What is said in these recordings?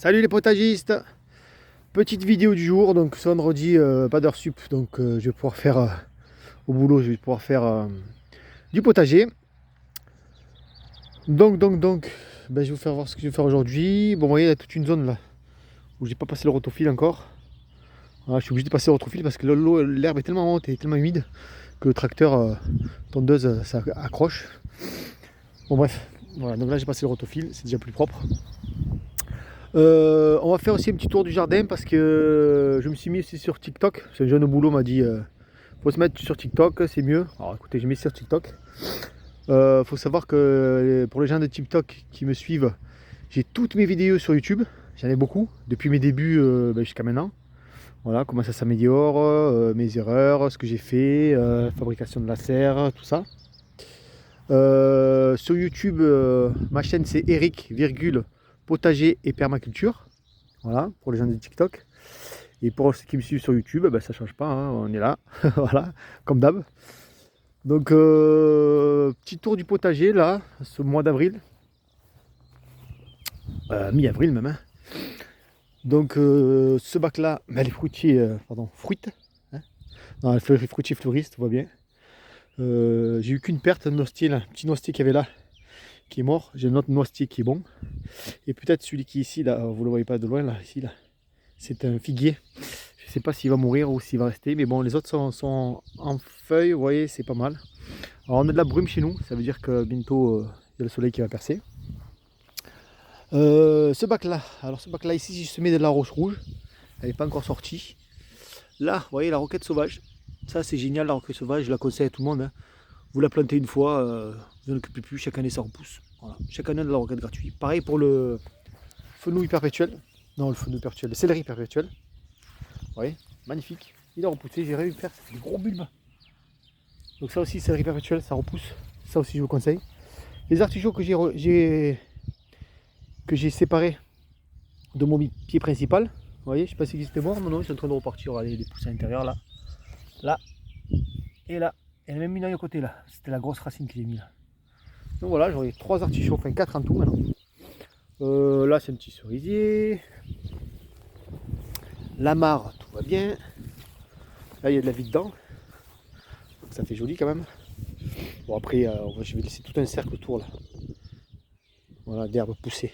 Salut les potagistes. Petite vidéo du jour, donc ce vendredi, pas d'heure sup, donc je vais pouvoir faire au boulot, je vais pouvoir faire du potager. Donc, je vais vous faire voir ce que je vais faire aujourd'hui. Bon, vous voyez, il y a toute une zone là où j'ai pas passé le rotofil encore. Voilà, je suis obligé de passer le rotofil parce que l'herbe est tellement haute et tellement humide que le tracteur tondeuse ça accroche. Bon bref, voilà, donc là j'ai passé le rotofil, c'est déjà plus propre. On va faire aussi un petit tour du jardin parce que je me suis mis aussi sur TikTok. Un jeune au boulot m'a dit faut se mettre sur TikTok, c'est mieux. Alors écoutez, j'ai mis sur TikTok. Faut savoir que pour les gens de TikTok qui me suivent, j'ai toutes mes vidéos sur YouTube. J'en ai beaucoup depuis mes débuts jusqu'à maintenant. Voilà, comment ça s'améliore, mes erreurs, ce que j'ai fait, fabrication de la serre, tout ça. Sur YouTube, ma chaîne c'est Eric, potager et permaculture. Voilà, pour les gens de TikTok. Et pour ceux qui me suivent sur YouTube, bah, ça change pas, hein, on est là. Voilà, comme d'hab. Donc, petit tour du potager là, ce mois d'avril. Mi-avril même. Hein. Donc, ce bac là, bah, les fruitiers, fruites. Hein. Non, les fruitiers fleuristes, tout va bien. J'ai eu qu'une perte, un noisetier, là, un petit noisetier qu'il y avait là, qui est mort. J'ai un autre noisetier qui est bon. Et peut-être celui qui est ici, là, vous le voyez pas de loin, là, ici, là. C'est un figuier. Je sais pas s'il va mourir ou s'il va rester, mais bon, les autres sont en feuilles, vous voyez, c'est pas mal. Alors on a de la brume chez nous, ça veut dire que bientôt il y a le soleil qui va percer. Ce bac là, alors ce bac là ici, j'ai semé de la roche rouge, elle n'est pas encore sortie. Là, vous voyez la roquette sauvage, ça c'est génial la roquette sauvage, je la conseille à tout le monde. Hein. Vous la plantez une fois, vous n'en occupez plus, chaque année ça repousse. Voilà. Chaque année on a de la roquette gratuite. Pareil pour le fenouil perpétuel, non le fenouil perpétuel, le céleri perpétuel. Vous voyez, magnifique, il a repoussé, j'ai réussi à faire des gros bulbes. Donc ça aussi céleri perpétuel, ça repousse, ça aussi je vous conseille. Les artichauts que j'ai séparés de mon pied principal, vous voyez, je sais pas si c'était mort, non, ils sont en train de repartir, regardez les pousses à l'intérieur là, là, et là, et même une à côté là, c'était la grosse racine que j'ai mis là. Donc voilà, j'aurai 3 artichauts, enfin 4 en tout maintenant. Là c'est un petit cerisier, la mare, tout va bien, là il y a de la vie dedans, donc ça fait joli quand même. Bon après, je vais laisser tout un cercle autour là, voilà, d'herbes poussées.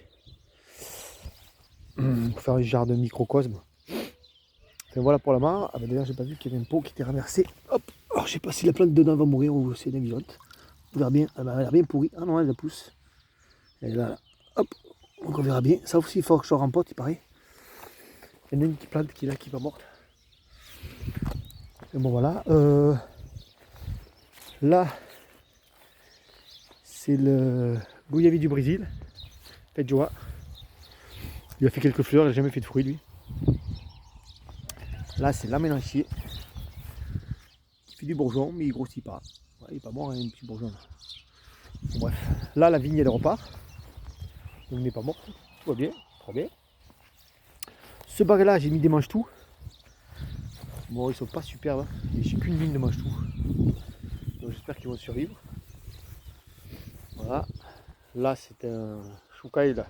Pour faire un jardin microcosme. Enfin, voilà pour la mare. Ah bah d'ailleurs j'ai pas vu qu'il y avait un pot qui était renversé. Hop. Alors je sais pas si la plante dedans va mourir ou c'est une vivante. On verra bien. Ah bah, elle a bien pourri. Ah non elle pousse. Elle est là, là. Hop. Donc on verra bien. Ça aussi il faut que je rempote il paraît. Il y en a une qui plante qui est là qui va morte. Et bon voilà. Là c'est le goyavier du Brésil. Faites joie. Il a fait quelques fleurs, il n'a jamais fait de fruits lui. Là c'est l'aménancier. Il fait du bourgeon mais il grossit pas. Ouais, il n'est pas mort, hein, un petit bourgeon là. Bon, bref, là la vigne elle repart. Donc il n'est pas mort. Tout va bien, trop bien. Ce bac là j'ai mis des mange-tout. Bon ils sont pas superbes, mais j'ai qu'une ligne de mange-tout. Donc j'espère qu'ils vont survivre. Voilà. Là c'est un choucaille là.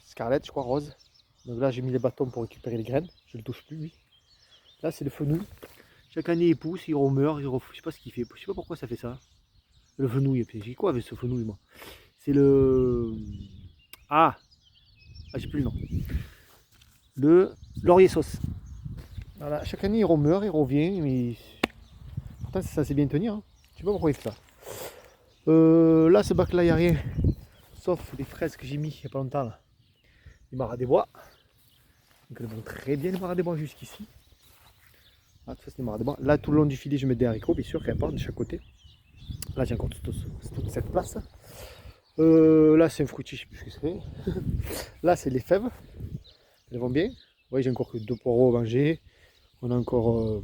Scarlett je crois rose. Donc là j'ai mis les bâtons pour récupérer les graines. Je ne le touche plus lui. Là c'est le fenouil. Chaque année il pousse, il remeurt, je sais pas ce qu'il fait. Je sais pas pourquoi ça fait ça. Le fenouil, j'ai quoi avec ce fenouil moi? C'est le... Ah, j'ai plus le nom. Le laurier sauce. Voilà, chaque année il remeurt, il revient, mais pourtant ça sait bien tenir. Hein. Je sais pas pourquoi il fait ça. Là ce bac là il n'y a rien. Sauf les fraises que j'ai mis il n'y a pas longtemps là. Les maras des bois. Donc elles vont très bien les maras des bois jusqu'ici. Ah, ça c'est les maras des bois. Là tout le long du filet je mets des haricots, bien sûr, qu'elles partent de chaque côté. Là j'ai encore toute cette place. Là c'est un fruitier, je sais plus ce que c'est. Là c'est les fèves. Elles vont bien. Vous voyez j'ai encore que 2 poireaux à manger. On a encore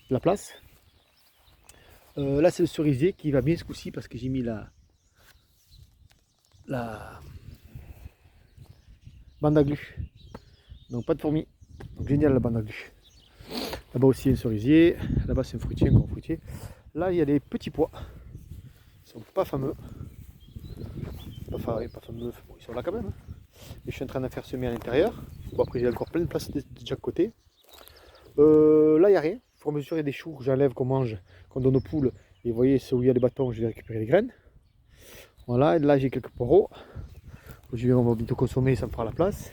la place. Là c'est le cerisier qui va bien ce coup-ci parce que j'ai mis la bande à glu. Donc pas de fourmis. Donc génial la bande à glu. Là-bas aussi un cerisier. Là-bas c'est un fruitier, encore un fruitier. Là il y a les petits pois. Ils sont pas fameux. Pas fameux, bon, ils sont là quand même. Hein. Et je suis en train de faire semer à l'intérieur. Bon, après j'ai encore plein de place de chaque côté. Là il n'y a rien. Au fur et à mesure il y a des choux que j'enlève, qu'on mange, qu'on donne aux poules. Et vous voyez, c'est où il y a les bâtons, je vais récupérer les graines. Voilà, et là j'ai quelques poireaux. On va bientôt consommer, ça me fera la place.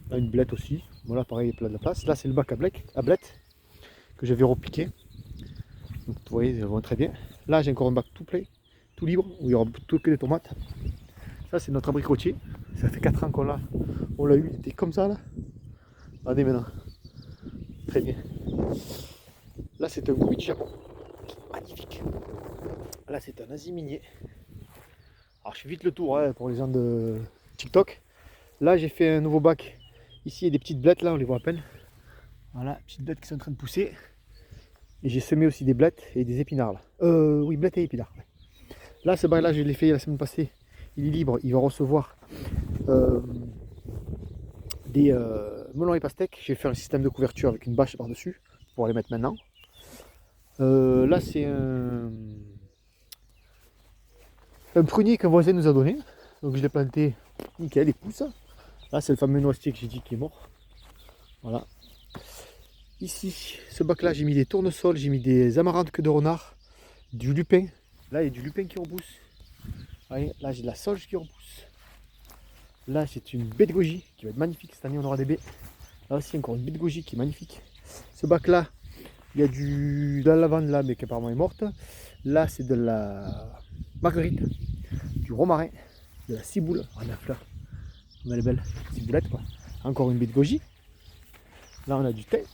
Là une blette aussi. Voilà, pareil, il y a plein de place. Là c'est le bac à blettes que j'avais repiqué. Donc vous voyez, ça va très bien. Là j'ai encore un bac tout plein, tout libre, où il y aura tout que des tomates. Ça c'est notre abricotier. Ça fait 4 ans qu'on l'a. On l'a eu, il était comme ça là. Regardez maintenant. Très bien. Là c'est un goubi de Japon. Magnifique. Là c'est un asie minier. Alors je fais vite le tour hein, pour les gens de TikTok. Là j'ai fait un nouveau bac. Ici il y a des petites blettes là, on les voit à peine. Voilà, petites blettes qui sont en train de pousser. Et j'ai semé aussi des blettes et des épinards là. Oui, blettes et épinards. Ouais. Là ce bac là je l'ai fait la semaine passée. Il est libre, il va recevoir des melons et pastèques. J'ai fait un système de couverture avec une bâche par-dessus pour les mettre maintenant. Là c'est un prunier qu'un voisin nous a donné. Donc je l'ai planté nickel, il pousse. Là c'est le fameux noisetier que j'ai dit qui est mort. Voilà. Ici, ce bac là, j'ai mis des tournesols, j'ai mis des amarantes queue de renard, du lupin. Là il y a du lupin qui repousse. Voyez, là j'ai de la sauge qui repousse. Là c'est une baie de goji qui va être magnifique. Cette année on aura des baies. Là aussi encore une baie de goji qui est magnifique. Ce bac là, il y a de la lavande là mais qui apparemment est morte. Là c'est de la marguerite, du romarin, de la ciboule. Oh, la fleur, elle est belle, ciboulette quoi. Encore une baie de goji. Là on a du thé.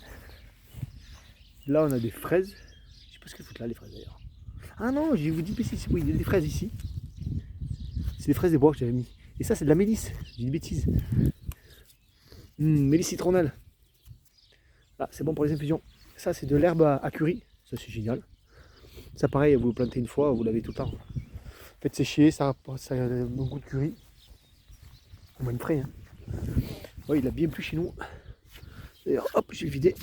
Là on a des fraises. Je sais pas ce qu'elles foutent là les fraises d'ailleurs. Ah non, je vous dis ici, oui, il y a des fraises ici. C'est des fraises des bois que j'avais mis. Et ça c'est de la mélisse, j'ai une bêtise. Mélisse citronnelle. Là c'est bon pour les infusions. Ça c'est de l'herbe à curry, ça c'est génial. Ça pareil, vous le plantez une fois, vous l'avez tout le temps. Faites sécher, ça a un bon goût de curry. On va une frais. Hein. Ouais, il a bien plu chez nous. D'ailleurs, hop, je vais le vider.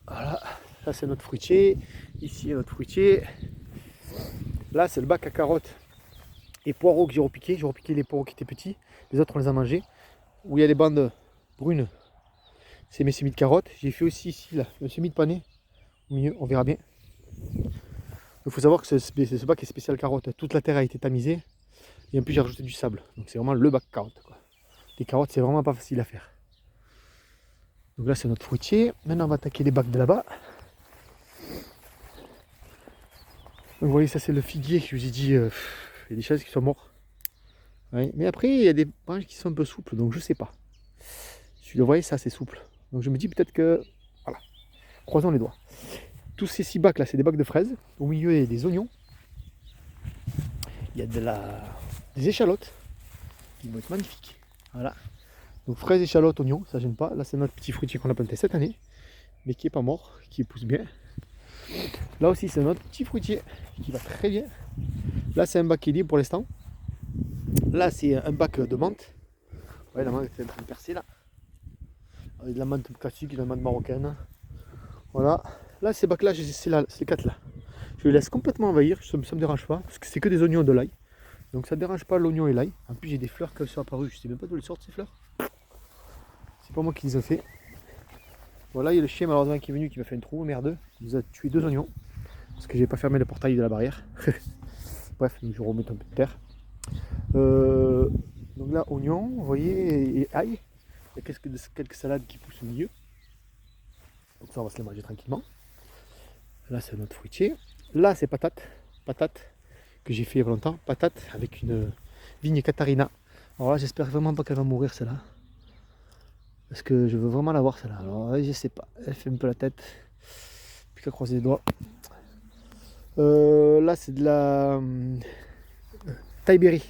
Voilà, ça c'est notre fruitier. Ici notre fruitier. Là c'est le bac à carottes et poireaux que j'ai repiqué. J'ai repiqué les poireaux qui étaient petits. Les autres on les a mangés. Où il y a les bandes brunes, c'est mes semis de carottes. J'ai fait aussi ici là, le semis de panais. Au milieu, on verra bien. Il faut savoir que ce bac est spécial carotte. Toute la terre a été tamisée. Et en plus j'ai rajouté du sable. Donc c'est vraiment le bac carotte. Quoi. Les carottes c'est vraiment pas facile à faire. Donc là c'est notre fruitier. Maintenant on va attaquer les bacs de là-bas. Donc vous voyez ça c'est le figuier que je vous ai dit. Il y a des chaises qui sont mortes. Ouais. Mais après il y a des branches qui sont un peu souples. Donc je sais pas. Si vous voyez ça c'est souple. Donc je me dis peut-être que... Voilà. Croisons les doigts. Tous ces 6 bacs là c'est des bacs de fraises. Au milieu il y a des oignons. Il y a des échalotes. Qui vont être magnifiques. Voilà. Donc fraises, échalotes, oignons, ça gêne pas. Là c'est notre petit fruitier qu'on a planté cette année, mais qui est pas mort, qui pousse bien. Là aussi c'est notre petit fruitier qui va très bien. Là c'est un bac qui est libre pour l'instant. Là c'est un bac de menthe. Ouais, la menthe est en train de percer là. Avec de la menthe classique, de la menthe marocaine. Voilà. Là ces bacs là, c'est les 4 là. Je les laisse complètement envahir, ça me dérange pas, parce que c'est que des oignons et de l'ail. Donc ça ne dérange pas l'oignon et l'ail. En plus j'ai des fleurs qui sont apparues, je sais même pas d'où elles sortent ces fleurs. C'est pas moi qui les ai fait. Voilà, il y a le chien malheureusement qui est venu, qui m'a fait un trou merdeux. Il nous a tué 2 oignons. Parce que j'ai pas fermé le portail de la barrière. Bref, je vais remettre un peu de terre. Donc là, oignons, vous voyez, et ail. Il y a quelques salades qui poussent au milieu. Donc ça, on va se les manger tranquillement. Là, c'est notre fruitier. Là, c'est patates. Patates que j'ai fait il y a longtemps. Patates avec une vigne Catarina. Alors là, j'espère vraiment pas qu'elle va mourir celle-là. Parce que je veux vraiment la voir celle-là. Alors je sais pas. Elle fait un peu la tête. Puis qu'à croiser les doigts. Là, c'est de la taille-berry.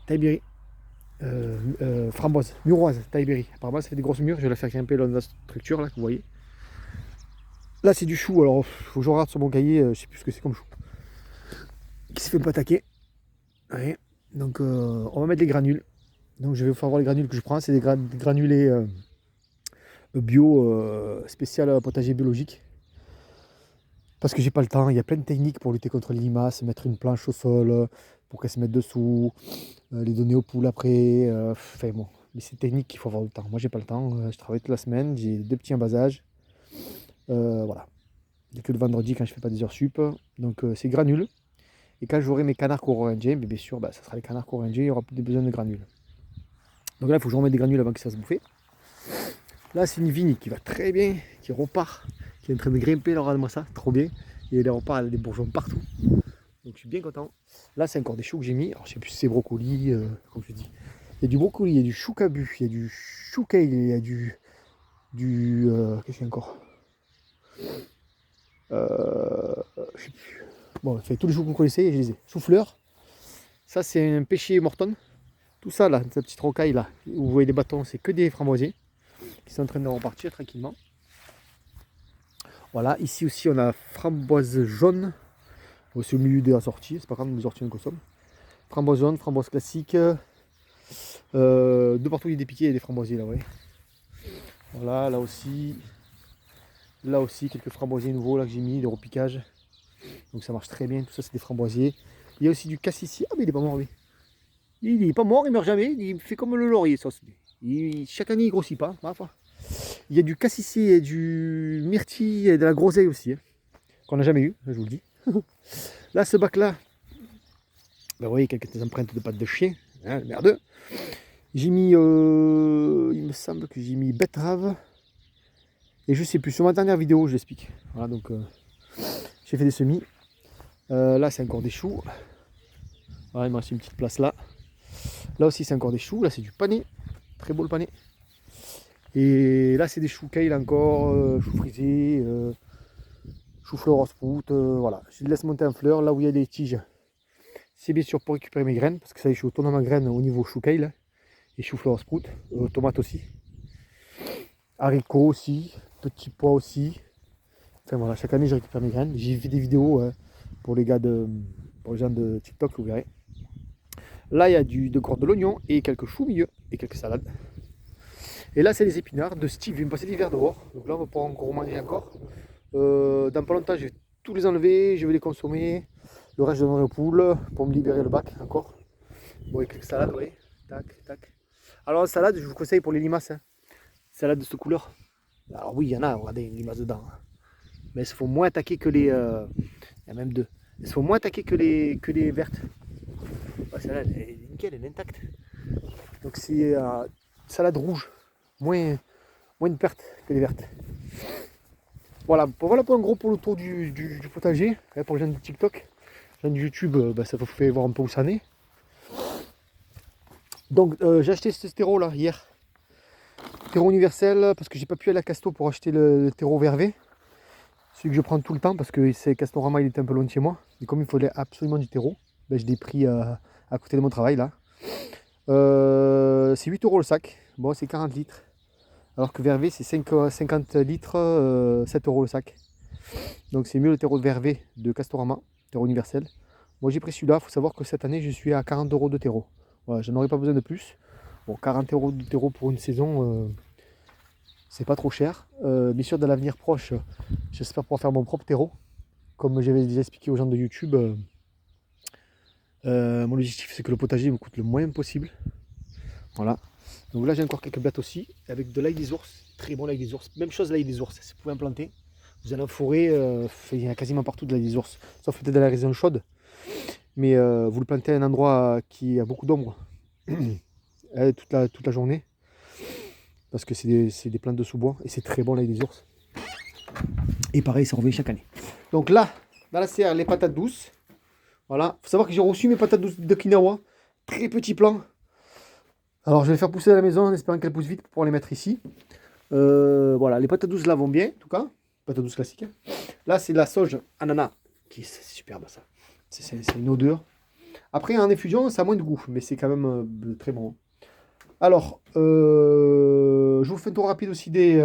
Taille-berry. Framboise. Muroise. Taille-berry. Apparemment, ça fait des grosses mûres. Je vais la faire grimper dans la structure là que vous voyez. Là, c'est du chou. Alors, faut que je regarde sur mon cahier. Je sais plus ce que c'est comme chou. Qui se fait pas attaquer. Ouais. Donc, on va mettre les granules. Donc, je vais vous faire voir les granules que je prends. C'est des granulés bio spécial potager biologique. Parce que j'ai pas le temps. Il y a plein de techniques pour lutter contre les limaces. Mettre une planche au sol, pour qu'elles se mettent dessous, les donner aux poules après. Enfin bon, mais c'est technique qu'il faut avoir le temps. Moi, j'ai pas le temps. Je travaille toute la semaine. J'ai 2 petits en bas âge. Voilà. Il n'y a que le vendredi quand je fais pas des heures sup. Donc c'est granule. Et quand j'aurai mes canards coréens, bien sûr, ça sera les canards coréens. Il n'y aura plus besoin de granules. Donc là, il faut que je remette des granules avant qu'ils se fassent bouffer. Là, c'est une vigne qui va très bien, qui repart, qui est en train de grimper. Alors, regarde-moi ça, trop bien. Et elle repart, elle a des bourgeons partout. Donc, je suis bien content. Là, c'est encore des choux que j'ai mis. Alors, je sais plus si c'est brocoli, comme je dis. Il y a du brocoli, il y a du chou cabu, il y a du chou kale, il y a qu'est-ce qu'il y a encore je sais plus. Bon, tous les choux que vous connaissez, je les ai. Chou-fleur. Ça, c'est un pêcher morton. Tout ça, là, cette petite rocaille, là, où vous voyez les bâtons, c'est que des framboisiers qui sont en train de repartir tranquillement. Voilà, ici aussi, on a framboise jaune. C'est au milieu de la sortie, c'est pas grave, nous sorties on consomme. Framboise jaune, framboise classique. De partout il y a des piquets et des framboisiers là, ouais. Voilà, là aussi, quelques framboisiers nouveaux là que j'ai mis, des repiquages. Donc ça marche très bien, tout ça c'est des framboisiers. Il y a aussi du cassis. Ah mais il est pas mort lui. Il est pas mort, il meurt jamais, il fait comme le laurier. Ça, chaque année il grossit pas, ma foi. Il y a du cassissier et du myrtille et de la groseille aussi, hein, qu'on n'a jamais eu, je vous le dis. Là, ce bac là, vous voyez quelques empreintes de pattes de chien, hein, merdeux. J'ai mis, il me semble que j'ai mis betterave. Et je sais plus, sur ma dernière vidéo, je l'explique. Voilà, donc j'ai fait des semis. Là, c'est encore des choux. Voilà, il me reste une petite place là. Là aussi, c'est encore des choux. Là, c'est du panais. Très beau le panais. Et là, c'est des choux kale encore, choux frisés, choux fleur sprout. Voilà, je les laisse monter en fleurs. Là où il y a des tiges, c'est bien sûr pour récupérer mes graines. Parce que ça, je suis autonome en graines au niveau choux kale. Et choux fleur sprout. Tomates aussi. Haricots aussi. Petits pois aussi. Enfin voilà, chaque année, je récupère mes graines. J'ai fait des vidéos pour les gars pour les gens de TikTok, vous verrez. Là, il y a de l'oignon et quelques choux au milieu et quelques salades. Et là, c'est les épinards de Steve. Je vais me passer l'hiver dehors. Donc là, on va pouvoir encore manger encore. Dans pas longtemps, je vais tous les enlever. Je vais les consommer. Le reste, je donnerai aux poules pour me libérer le bac encore. Bon, et quelques salades, oui. Tac, tac. Alors, la salade, je vous conseille pour les limaces. Hein. Salade de cette couleur. Alors, oui, il y en a, regardez, une limace dedans. Mais elles se font moins attaquer que les. Il y a même deux. Elles se font moins attaquer que les vertes. Ouais, celle-là, elle est nickel, elle est intacte. Donc, c'est salade rouge. Moins de pertes que les vertes. Voilà pour un gros pour le tour du potager. Pour les gens de TikTok, les gens de YouTube, ça vous fait voir un peu où ça en est. Donc j'ai acheté ce terreau là hier. Terreau universel parce que j'ai pas pu aller à Casto pour acheter le terreau vervé. Celui que je prends tout le temps parce que c'est Castorama, il était un peu loin de chez moi. Et comme il fallait absolument du terreau, je l'ai pris à côté de mon travail là. C'est 8 € le sac. Bon, c'est 40 litres. Alors que Vervé, c'est 50 litres, 7 € le sac. Donc c'est mieux le terreau de Vervé de Castorama, terreau universel. Moi j'ai pris celui-là, il faut savoir que cette année je suis à 40 € de terreau. Voilà, je n'aurais pas besoin de plus. Bon, 40 € de terreau pour une saison, c'est pas trop cher. Bien sûr, dans l'avenir proche, j'espère pouvoir faire mon propre terreau. Comme j'avais déjà expliqué aux gens de YouTube, mon objectif c'est que le potager me coûte le moins possible. Voilà. Donc là j'ai encore quelques blattes aussi, avec de l'ail des ours, très bon l'ail des ours. Même chose l'ail des ours, si vous pouvez en planter. Vous allez en forêt, il y a quasiment partout de l'ail des ours, sauf peut-être dans la région chaude. Mais vous le plantez à un endroit qui a beaucoup d'ombre toute la journée. Parce que c'est des plantes de sous-bois et c'est très bon l'ail des ours. Et pareil, ça revient chaque année. Donc là, dans la serre, les patates douces. Voilà, il faut savoir que j'ai reçu mes patates douces d'Okinawa. Très petit plan. Alors je vais les faire pousser à la maison en espérant qu'elles poussent vite pour pouvoir les mettre ici. Voilà, les patates douces là vont bien, en tout cas. Patates douces classiques. Là, c'est de la sauge ananas. C'est superbe ça. C'est une odeur. Après, en infusion, ça a moins de goût, mais c'est quand même très bon. Alors, je vous fais un tour rapide aussi des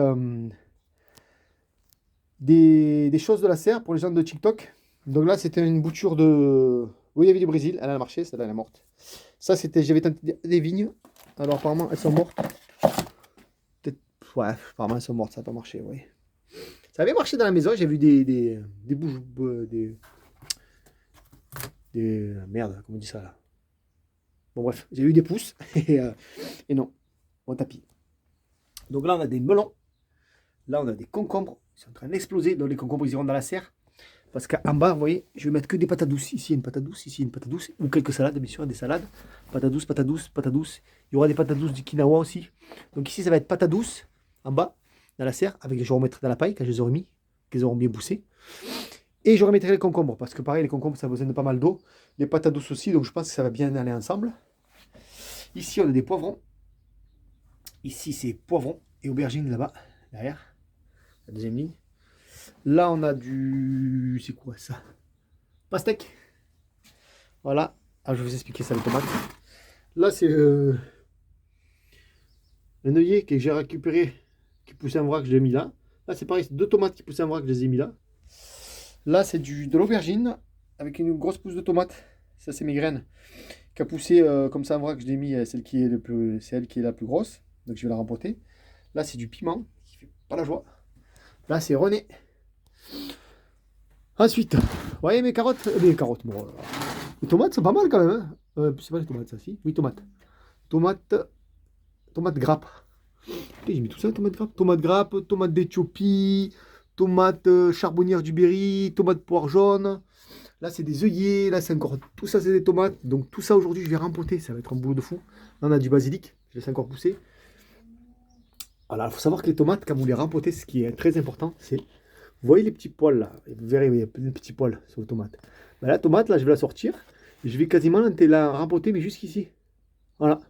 choses de la serre pour les gens de TikTok. Donc là, c'était une bouture de... Oui, il y avait du Brésil, elle a marché, celle-là, elle est morte. Ça, c'était... J'avais tenté des vignes. Alors, apparemment, elles sont mortes. Peut-être... Ouais, apparemment, elles sont mortes, ça n'a pas marché, oui. Ça avait marché dans la maison, j'ai vu des bouches... Merde, comment on dit ça là? Bon bref, j'ai eu des pousses et non, bon tapis. Donc là on a des melons, là on a des concombres, ils sont en train d'exploser, donc les concombres ils iront dans la serre. Parce qu'en bas, vous voyez, je vais mettre que des patates douces. Ici, il y a une patate douce, ici, il y a une patate douce. Ou quelques salades, bien sûr, des salades. Patates douces, patates douces, patates douces. Il y aura des patates douces du quinoa aussi. Donc ici, ça va être patates douces, en bas, dans la serre, avec je vais remettre dans la paille, quand je les aurai mis, qu'ils auront bien poussé. Et je remettrai les concombres, parce que pareil, les concombres, ça a besoin de pas mal d'eau. Les patates douces aussi, donc je pense que ça va bien aller ensemble. Ici, on a des poivrons. Ici, c'est poivrons et aubergines là-bas, derrière. La deuxième ligne. Là, on a du... C'est quoi ça? Pastèque. Voilà. Ah, je vais vous expliquer ça, les tomates. Là, c'est un œillet que j'ai récupéré, qui poussait en vrac, je l'ai mis là. Là, c'est pareil, c'est 2 tomates qui poussaient en vrac, je les ai mis là. Là, c'est de l'aubergine avec une grosse pousse de tomate. Ça, c'est mes graines. Qui a poussé comme ça en vrac, je l'ai mis, celle qui est celle qui est la plus grosse. Donc, je vais la rempoter. Là, c'est du piment, qui fait pas la joie. Là, c'est René. Ensuite, vous voyez mes carottes? Les carottes, bon, les tomates sont pas mal quand même. Hein. C'est pas les tomates, ça, si? Oui, tomates. Tomates grappes. J'ai mis tout ça, tomates grappes. Tomates grappes, tomates d'Éthiopie, tomates charbonnières du Berry, tomates poire jaune. Là, c'est des œillets. Là, c'est encore. Tout ça, c'est des tomates. Donc, tout ça, aujourd'hui, je vais rempoter. Ça va être un boulot de fou. Là, on a du basilic. Je laisse encore pousser. Voilà, il faut savoir que les tomates, quand vous les rempotez, ce qui est très important, c'est. Vous voyez les petits poils là? Vous verrez, il y a plein de petits poils sur les tomates. Ben, la tomate, là, je vais la sortir. Et je vais quasiment la rempoter, mais jusqu'ici. Voilà.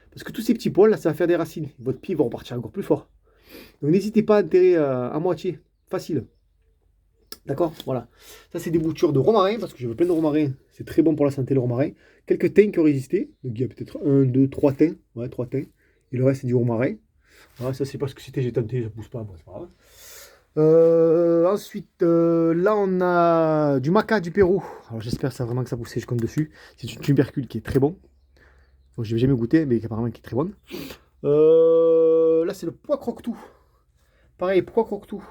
Parce que tous ces petits poils, là, ça va faire des racines. Votre pied va repartir encore plus fort. Donc, n'hésitez pas à enterrer à moitié. Facile. D'accord? Voilà. Ça, c'est des boutures de romarin, parce que je veux plein de romarin. C'est très bon pour la santé, le romarin. Quelques thym qui ont résisté. Donc, il y a peut-être 1, 2, 3 thym. Ouais, 3 thym. Et le reste, c'est du romarin. Voilà, ça, c'est parce que c'était j'ai tenté, ça pousse pas. Bon, c'est pas grave. Ensuite, là on a du maca du Pérou. Alors j'espère ça vraiment que ça pousse, je compte dessus. C'est une tubercule qui est très bon. Donc je n'ai jamais goûté, mais apparemment qui est très bonne. Là c'est le pois croque-tout. Pareil, pois croque-tout.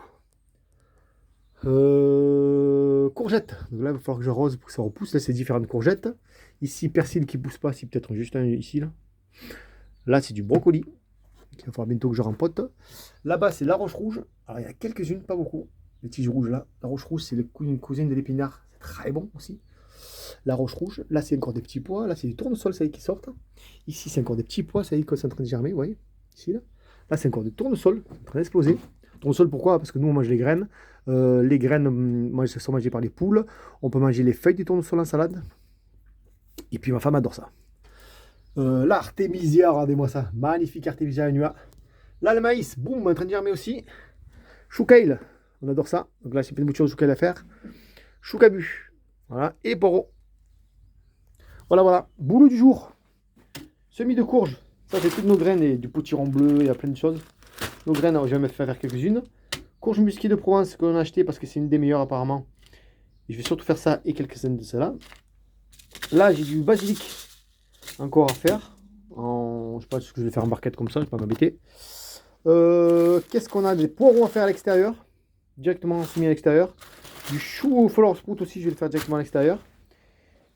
Courgettes. Donc là il va falloir que j'arrose pour que ça repousse. Là c'est différentes courgettes. Ici persil qui pousse pas, c'est peut-être juste un ici là. Là c'est du brocoli. Il va falloir bientôt que je rempote. Là-bas, c'est la roche rouge. Alors, il y a quelques-unes, pas beaucoup. Les tiges rouges, là. La roche rouge, c'est une cousine de l'épinard. C'est très bon aussi. La roche rouge. Là, c'est encore des petits pois. Là, c'est des tournesols, ça y est, qui sortent. Ici, c'est encore des petits pois. Ça y est, c'est en train de germer. Vous voyez? Ici, là. Là, c'est encore des tournesols. En train d'exploser. Tournesols, pourquoi? Parce que nous, on mange les graines. Les graines, sont mangées par les poules. On peut manger les feuilles du tournesol en salade. Et puis, ma femme adore ça. L'artémisia, regardez-moi ça. Magnifique artémisia annua. Là, le maïs, boum, en train de germer aussi. Choukail, on adore ça. Donc là, c'est plein de bouture de choukail à faire. Choucabu, voilà. Et poro. Voilà, voilà. Boulot du jour. Semis de courge. Ça, c'est toutes nos graines et du potiron bleu. Il y a plein de choses. Nos graines, alors, je vais me faire quelques-unes. Courge musquée de Provence qu'on a acheté parce que c'est une des meilleures apparemment. Et je vais surtout faire ça et quelques-unes de cela. Là, j'ai du basilic encore à faire. Je sais pas ce que je vais faire en barquette comme ça, je vais pas m'embêter. Qu'est-ce qu'on a? Des poireaux à faire à l'extérieur. Directement soumis à l'extérieur. Du chou au flower sprout aussi, je vais le faire directement à l'extérieur.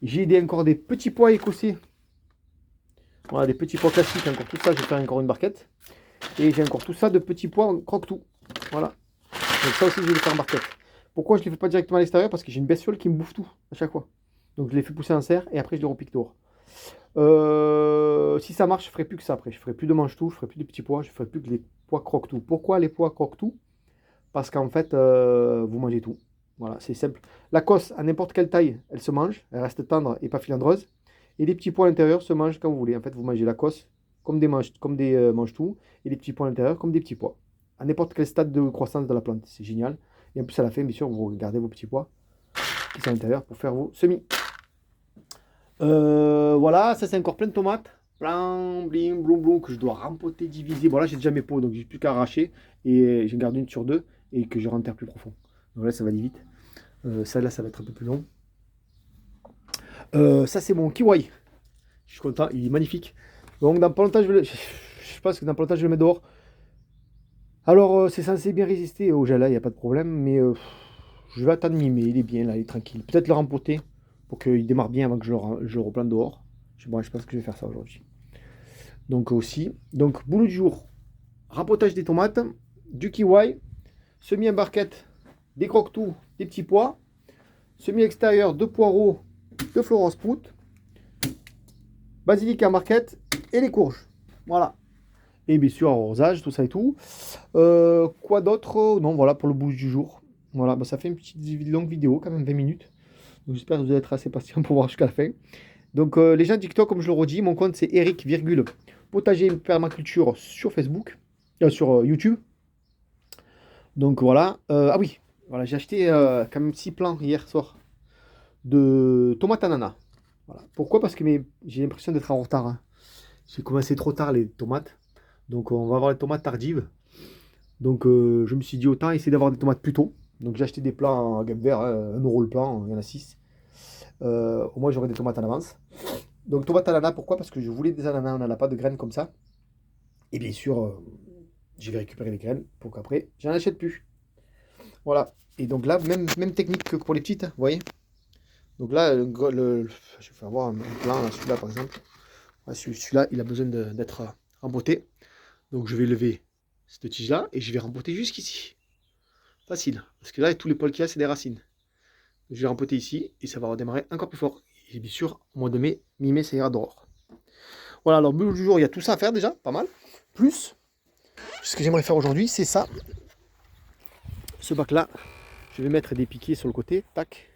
J'ai encore des petits pois écossais. Voilà, des petits pois classiques. Encore tout ça, je vais faire encore une barquette. Et j'ai encore tout ça de petits pois croque-tout. Voilà. Donc ça aussi, je vais le faire en barquette. Pourquoi je ne les fais pas directement à l'extérieur? Parce que j'ai une bestiole qui me bouffe tout à chaque fois. Donc je les fais pousser en serre et après je les repique dehors. Si ça marche, je ne ferai plus que ça après. Je ne ferai plus de mange-tout, je ne ferai plus de petits pois, je ne ferai plus que les pois croque-tout. Pourquoi les pois croque-tout? Parce qu'en fait, vous mangez tout. Voilà, c'est simple. La cosse, à n'importe quelle taille, elle se mange. Elle reste tendre et pas filandreuse. Et les petits pois à l'intérieur se mangent quand vous voulez. En fait, vous mangez la cosse comme des mange-tout. Et les petits pois à l'intérieur comme des petits pois. À n'importe quel stade de croissance de la plante. C'est génial. Et en plus, à la fin, bien sûr, vous regardez vos petits pois qui sont à l'intérieur pour faire vos semis. Voilà, ça c'est encore plein de tomates. Blanc, bling, blou, blou, que je dois rempoter, diviser. Voilà, j'ai déjà mes pots, donc j'ai plus qu'à arracher. Et j'en garde une sur deux et que je renterre plus profond. Donc là, ça va aller vite. Ça, là, ça va être un peu plus long. Ça, c'est mon kiwi. Je suis content, il est magnifique. Donc, dans pas longtemps, je pense que dans pas longtemps, je vais le mettre dehors. Alors, c'est censé bien résister au gel, là, il n'y a pas de problème. Mais je vais attendre mi-mai, il est bien, là, il est tranquille. Peut-être le rempoter. pour qu'il démarre bien avant que je le replante dehors. Bon, je pense que je vais faire ça aujourd'hui. Donc aussi, donc boulot du jour, rempotage des tomates, du kiwi, semis en barquette, des croque-tout, des petits pois, semis extérieur, de poireaux, de florence sprout, basilic en barquette et les courges. Voilà. Et bien sûr, arrosage, tout ça et tout. Quoi d'autre? Non, voilà pour le boulot du jour. Voilà, bah, ça fait une petite longue vidéo, quand même 20 minutes. J'espère que vous allez être assez patient pour voir jusqu'à la fin. Donc les gens de TikTok, comme je le redis, mon compte c'est Eric, potager permaculture sur Facebook, sur YouTube. Donc voilà. Ah oui, voilà, j'ai acheté quand même 6 plants hier soir de tomates ananas. Voilà. Pourquoi? Parce que j'ai l'impression d'être en retard, hein. J'ai commencé trop tard les tomates. Donc on va avoir les tomates tardives. Donc je me suis dit autant essayer d'avoir des tomates plus tôt. Donc j'ai acheté des plants en gamme vert, hein, 1 € le plant, il y en a 6. Au moins j'aurai des tomates en avance. Donc tomates ananas, pourquoi? Parce que je voulais des ananas, on n'en a pas de graines comme ça. Et bien sûr, je vais récupérer les graines pour qu'après, j'en achète plus. Voilà. Et donc là, même technique que pour les petites, hein, vous voyez. Donc là, je vais faire voir un plan, là, celui-là par exemple. Ouais, celui-là, il a besoin d'être rempoté. Donc je vais lever cette tige-là et je vais rempoter jusqu'ici. Facile. Parce que là, tous les poils qu'il y a, c'est des racines. Je vais rempoter ici et ça va redémarrer encore plus fort. Et bien sûr, au mois de mai, mi-mai, ça ira dehors. Voilà, alors le jour, il y a tout ça à faire déjà, pas mal. Plus, ce que j'aimerais faire aujourd'hui, c'est ça. Ce bac-là, je vais mettre des piquets sur le côté, tac,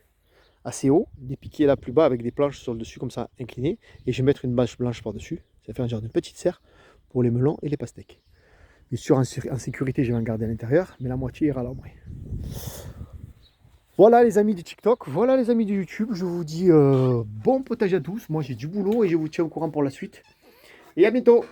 assez haut. Des piquets là plus bas avec des planches sur le dessus, comme ça, inclinées. Et je vais mettre une bâche blanche par-dessus. Ça va faire un genre de petite serre pour les melons et les pastèques. Bien sûr, en sécurité, je vais en garder à l'intérieur, mais la moitié ira là au moins. Voilà les amis du TikTok, voilà les amis du YouTube. Je vous dis bon potager à tous. Moi, j'ai du boulot et je vous tiens au courant pour la suite. Et à bientôt!